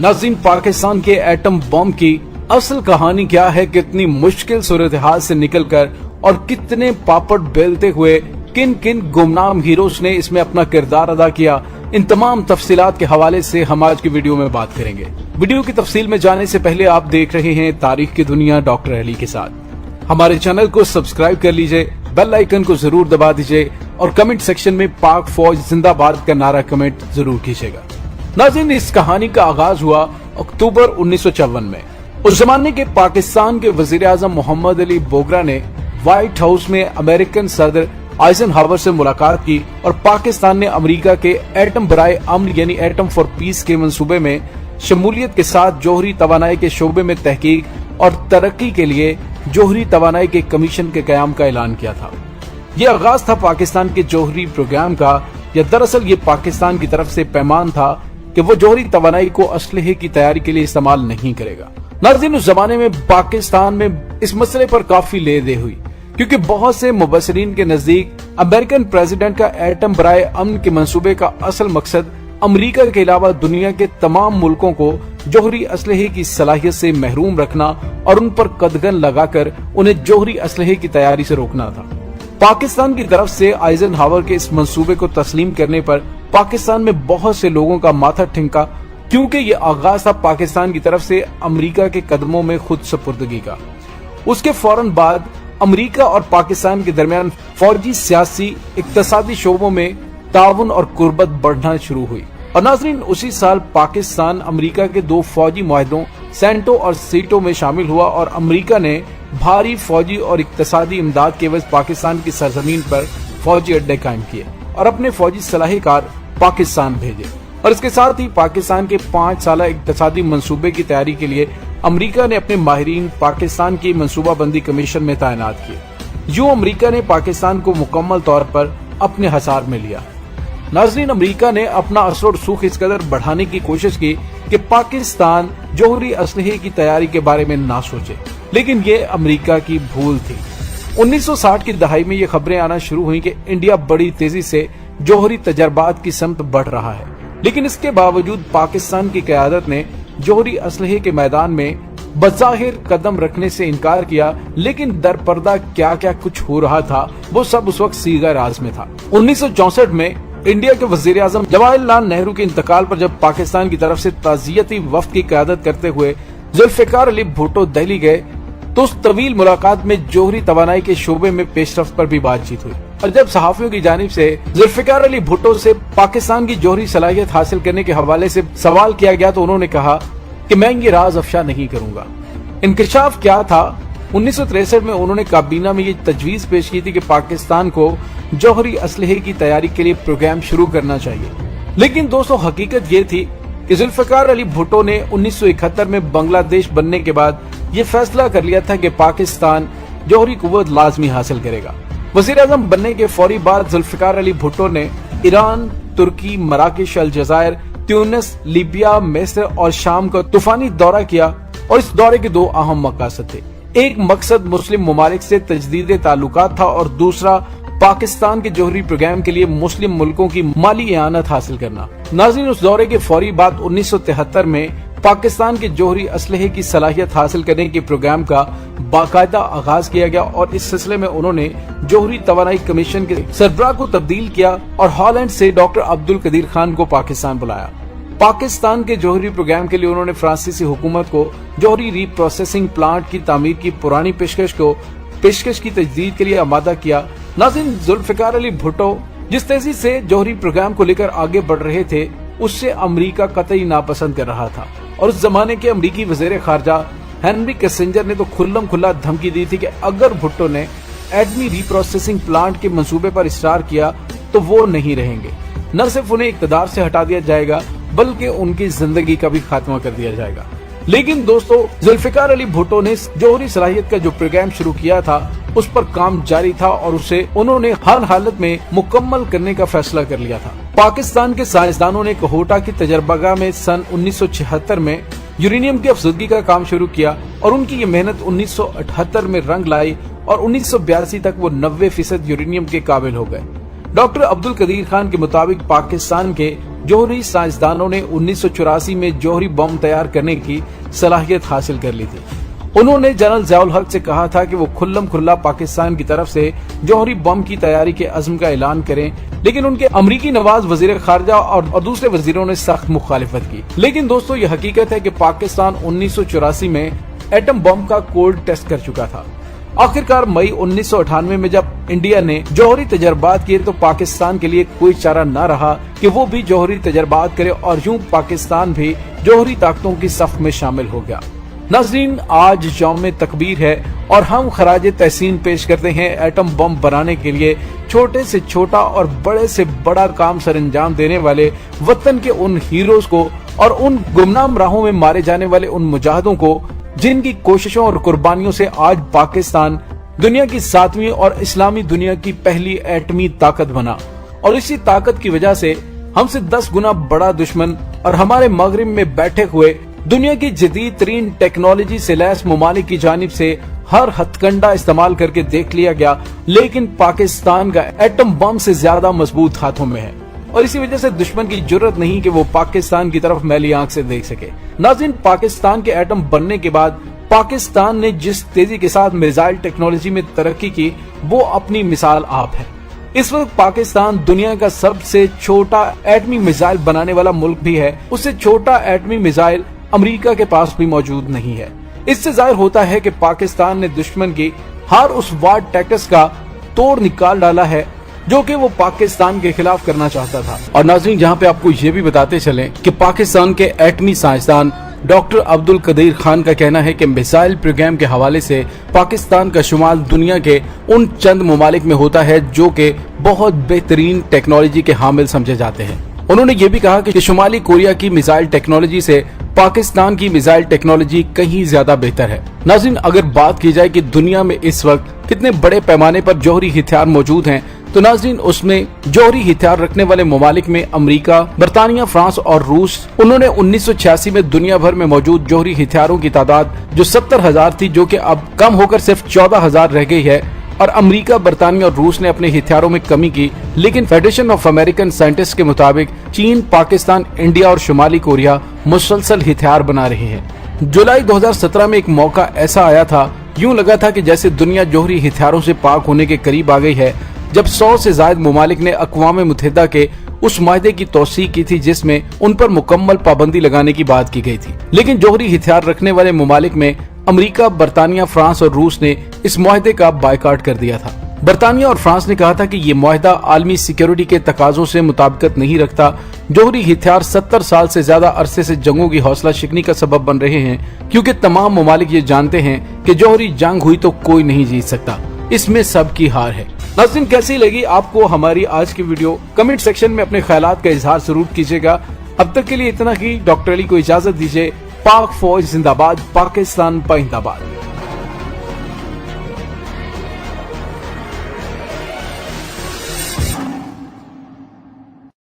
नाज़रीन, पाकिस्तान के atom bomb की असल कहानी क्या है, कितनी मुश्किल सूरत-ए-हाल से निकलकर और कितने पापड़ बेलते हुए किन किन गुमनाम हीरोज ने इसमें अपना किरदार अदा किया, इन तमाम तफसीलात के हवाले से हम आज की वीडियो में बात करेंगे। वीडियो की तफसील में जाने से पहले आप देख रहे हैं तारीख की दुनिया डॉक्टर अली के साथ। हमारे चैनल को सब्सक्राइब कर लीजिए, बेल आइकन को जरूर दबा दीजिए और कमेंट सेक्शन में पाक फौज जिंदाबाद का नारा कमेंट जरूर कीजिएगा। नाज़रीन, इस कहानी का आगाज हुआ अक्टूबर 1954 में। उस जमाने के पाकिस्तान के वजीर आजम मोहम्मद अली बोगरा ने व्हाइट हाउस में अमेरिकन सदर आइजनहावर से मुलाकात की और पाकिस्तान ने अमेरिका के एटम बराए अमन यानी एटम फॉर पीस के मंसूबे में शमूलियत के साथ जोहरी तवानाई के शोबे में तहकीक और तरक्की के लिए जोहरी तवानाई के कमीशन के कयाम का ऐलान किया था। ये आगाज था पाकिस्तान के जोहरी प्रोग्राम का, या दरअसल ये पाकिस्तान की तरफ से पैमान था कि वो जोहरी तवानाई को असलहे की तैयारी के लिए इस्तेमाल नहीं करेगा। नाज़रीन, उस जमाने में पाकिस्तान में इस मसले पर काफी ले दे हुई, क्योंकि बहुत से मुबसरीन के नजदीक अमेरिकन प्रेसिडेंट का एटम बराए अमन के मंसूबे का असल मकसद अमेरिका के अलावा दुनिया के तमाम मुल्कों को जोहरी असलहे की सलाहियत से महरूम रखना और उन पर कदगन लगाकर उन्हें जोहरी असलहे की तैयारी से रोकना था। पाकिस्तान की तरफ से आइजनहावर के इस मंसूबे को तस्लीम करने पर पाकिस्तान में बहुत से लोगों का माथा ठिंका, क्योंकि ये आगाज था पाकिस्तान की तरफ से अमेरिका के कदमों में खुद सपुर्दगी का। उसके फौरन बाद अमेरिका और पाकिस्तान के दरमियान फौजी, सियासी, इक्तसादी शोबों में ताउन और कुर्बत बढ़ना शुरू हुई। और नाज़रीन, उसी साल पाकिस्तान अमेरिका के 2 फौजी मुआहदों सेंटो और सीटो में शामिल हुआ और अमेरिका ने भारी फौजी और इक्तसादी इमदाद के एवज पाकिस्तान की सरजमीन पर फौजी अड्डे कायम किए और अपने फौजी सलाहकार पाकिस्तान भेजे। और इसके साथ ही पाकिस्तान के 5 साला इक्तसादी मंसूबे की तैयारी के लिए अमेरिका ने अपने माहिरीन पाकिस्तान की मंसूबाबंदी कमीशन में तैनात किए। यूं अमेरिका ने पाकिस्तान को मुकम्मल तौर पर अपने हसार में लिया। नाज़रीन, अमेरिका ने अपना असर और सूख इस कदर बढ़ाने की कोशिश की कि पाकिस्तान जोहरी असलहे की तैयारी के बारे में ना सोचे, लेकिन ये अमेरिका की भूल थी। 1960 की दहाई में ये खबरें आना शुरू हुई कि इंडिया बड़ी तेजी से जोहरी तजर्बात की समत बढ़ रहा है, लेकिन इसके बावजूद पाकिस्तान की क़यादत ने जोहरी असलहे के मैदान में बज़ाहिर कदम रखने से इनकार किया, लेकिन दरपर्दा क्या क्या कुछ हो रहा था वो सब उस वक्त सीगा राज में था। 1964 में इंडिया के वजीर आजम जवाहरलाल नेहरू के इंतकाल पर जब पाकिस्तान की तरफ से ताज़ियती वफ्द की क़यादत करते हुए जुल्फ़िकार अली भुट्टो दिल्ली गए, तो उस तवील मुलाकात में जोहरी तवानाई के शोबे में पेशरफ्त पर भी बातचीत हुई। और जब सहाफियों की जानिब से जुल्फ़िकार अली भुट्टो से पाकिस्तान की जोहरी सलाहियत हासिल करने के हवाले से सवाल किया गया, तो उन्होंने कहा कि मैं ये राज अफशा नहीं करूंगा। इंकशाफ क्या था? 1963 में उन्होंने काबीना में ये तजवीज पेश की थी कि पाकिस्तान को जोहरी असलहे की तैयारी के लिए प्रोग्राम शुरू करना चाहिए। लेकिन दोस्तों, हकीकत ये थी कि जुल्फ़िकार अली भुट्टो ने 1971 में बांग्लादेश बनने के बाद ये फैसला कर लिया था कि पाकिस्तान जोहरी कुव्वत लाजमी हासिल करेगा। वज़ीर आज़म बनने के फौरी बाद जुल्फ़िकार अली भुट्टो ने ईरान, तुर्की, मराकश, अलजायर, ट्यूनिस, लीबिया, मिस्र और शाम का तूफानी दौरा किया। और इस दौरे के 2 अहम मकसद थे। एक मकसद मुस्लिम ममालिक से तजदीद ताल्लुकात था और दूसरा पाकिस्तान के जोहरी प्रोग्राम के लिए मुस्लिम मुल्कों की माली इआनत हासिल करना। नाज़रीन, उस दौरे के फौरी बाद 1973 में पाकिस्तान के जोहरी असलहे की सलाहियत हासिल करने के प्रोग्राम का बाकायदा आगाज किया गया और इस सिलसिले में उन्होंने जोहरी तवानाई कमीशन के सरबराह को तब्दील किया और हॉलैंड से डॉक्टर अब्दुल कदीर खान को पाकिस्तान बुलाया। पाकिस्तान के जोहरी प्रोग्राम के लिए उन्होंने फ्रांसीसी हुकूमत को जोहरी रीप्रोसेसिंग प्लांट की तामीर की पुरानी पेशकश की तजदीद के लिए आमादा किया। नाज़रीन, जुल्फ़िकार अली भुट्टो जिस तेजी से जोहरी प्रोग्राम को लेकर आगे बढ़ रहे थे, उससे अमेरिका कतई नापसंद कर रहा था। और उस जमाने के अमेरिकी वज़ीर ख़ारजा हेनरी किसिंजर ने तो खुल्लम खुल्ला धमकी दी थी कि अगर भुट्टो ने एटमी रीप्रोसेसिंग प्लांट के मंसूबे पर इसरार किया तो वो नहीं रहेंगे। न सिर्फ उन्हें इक़्तिदार से हटा दिया जाएगा, बल्कि उनकी जिंदगी का भी खात्मा कर दिया जाएगा। लेकिन दोस्तों, जुल्फ़िकार अली भुट्टो ने जोहरी सलाहियत का जो प्रोग्राम शुरू किया था उस पर काम जारी था और उसे उन्होंने हर हालत में मुकम्मल करने का फैसला कर लिया था। पाकिस्तान के साइंसदानों ने कोहोटा की तजर्बागाह में सन 1976 में यूरेनियम की अफसदगी का काम शुरू किया और उनकी ये मेहनत 1978 में रंग लाई और 1982 तक वो 90% यूरेनियम के काबिल हो गए। डॉक्टर अब्दुल कदीर खान के मुताबिक पाकिस्तान के जौहरी साइंसदानों ने 1984 में जौहरी बम तैयार करने की सलाहियत हासिल कर ली थी। उन्होंने जनरल ज़ियाउल हक से कहा था कि वो खुल्लम खुल्ला पाकिस्तान की तरफ से जौहरी बम की तैयारी के अज़्म का ऐलान करें, लेकिन उनके अमरीकी नवाज वजीर खारजा और दूसरे वजीरों ने सख्त मुखालिफत की। लेकिन दोस्तों, ये हकीकत है कि पाकिस्तान 1984 में एटम बम का कोल्ड टेस्ट कर चुका था। आखिरकार मई 1998 में जब इंडिया ने जौहरी तजर्बात किए तो पाकिस्तान के लिए कोई चारा न रहा कि वो भी जौहरी तजर्बात करे, और यूं पाकिस्तान भी जौहरी ताकतों की सफ में शामिल हो गया। नाज़रीन, आज यौम तकबीर है और हम खराज तहसीन पेश करते हैं एटम बम बनाने के लिए छोटे से छोटा और बड़े से बड़ा काम सरंजाम देने वाले वतन के उन हीरोज को और उन गुमनाम राहों में मारे जाने वाले उन मुजाहिदों को, जिनकी कोशिशों और कुर्बानियों से आज पाकिस्तान दुनिया की 7वीं और इस्लामी दुनिया की पहली एटमी ताकत बना। और इसी ताकत की वजह से हमसे 10 गुना बड़ा दुश्मन और हमारे मगरिब में बैठे हुए दुनिया की जदीद तरीन टेक्नोलॉजी से लैस मुमालिक की जानिब से हर हथकंडा इस्तेमाल करके देख लिया गया, लेकिन पाकिस्तान का एटम बम से ज्यादा मजबूत हाथों में है। और इसी वजह से दुश्मन की जरूरत नहीं कि वो पाकिस्तान की तरफ मैली आंख से देख सके। नाज़रीन, पाकिस्तान के एटम बनने के बाद पाकिस्तान ने जिस तेजी के साथ मिसाइल टेक्नोलॉजी में तरक्की की, वो अपनी मिसाल आप है। इस वक्त पाकिस्तान दुनिया का सबसे छोटा एटमी मिसाइल बनाने वाला मुल्क भी है। उससे छोटा एटमी मिसाइल अमेरिका के पास भी मौजूद नहीं है। इससे जाहिर होता है कि पाकिस्तान ने दुश्मन की हर उस वार टैक्टिक्स का तोड़ निकाल डाला है जो कि वो पाकिस्तान के खिलाफ करना चाहता था। और नाज़रीन, जहां पे आपको ये भी बताते चलें कि पाकिस्तान के एटमी साइंसदान डॉक्टर अब्दुल कदीर खान का कहना है कि मिसाइल प्रोग्राम के हवाले से पाकिस्तान का शुमार दुनिया के उन चंद ममालिक में होता है जो कि बहुत बेहतरीन टेक्नोलॉजी के हामिल समझे जाते हैं। उन्होंने ये भी कहा कि शुमाली कोरिया की मिसाइल टेक्नोलॉजी से पाकिस्तान की मिसाइल टेक्नोलॉजी कहीं ज्यादा बेहतर है। नाज़रीन, अगर बात की जाए कि दुनिया में इस वक्त कितने बड़े पैमाने पर जौहरी हथियार मौजूद हैं, तो नाज़रीन उसमें जौहरी हथियार रखने वाले ममालिक में अमेरिका, बरतानिया, फ्रांस और रूस। उन्होंने 1986 में दुनिया भर में मौजूद जौहरी हथियारों की तादाद जो 70,000 थी, जो कि अब कम होकर सिर्फ 14,000 रह गई है। और अमेरिका, बरतानिया और रूस ने अपने हथियारों में कमी की, लेकिन फेडरेशन ऑफ अमेरिकन साइंटिस्ट के मुताबिक चीन, पाकिस्तान, इंडिया और शुमाली कोरिया मुसलसल हथियार बना रहे हैं। जुलाई 2017 में एक मौका ऐसा आया था, यूं लगा था कि जैसे दुनिया जौहरी हथियारों से पाक होने के करीब आ गई है, जब 100 से ज्यादा ममालिक ने अक़वाम मुत्तहिदा के उस माहदे की तौसीक की थी जिसमें उन पर मुकम्मल पाबंदी लगाने की बात की गई थी। लेकिन जौहरी हथियार रखने वाले ममालिक में अमेरिका, बरतानिया, फ्रांस और रूस ने इस माहदे का बायकाट कर दिया था। बरतानिया और फ्रांस ने कहा था कि ये माहदा आलमी सिक्योरिटी के तकाजों से मुताबिकत नहीं रखता। जौहरी हथियार 70 साल से ज्यादा अरसे से जंगों की हौसला शिकनी का सबब बन रहे हैं, क्योंकि तमाम ममालिक ये जानते हैं कि जौहरी जंग हुई तो कोई नहीं जीत सकता, इसमें सबकी हार है। नाज़रीन, कैसी लगी आपको हमारी आज की वीडियो? कमेंट सेक्शन में अपने ख्यालात का इजहार जरूर कीजिएगा। अब तक के लिए इतना ही। डॉक्टर अली को इजाजत दीजिए। पाक फौज जिंदाबाद, पाकिस्तान पाइंदाबाद।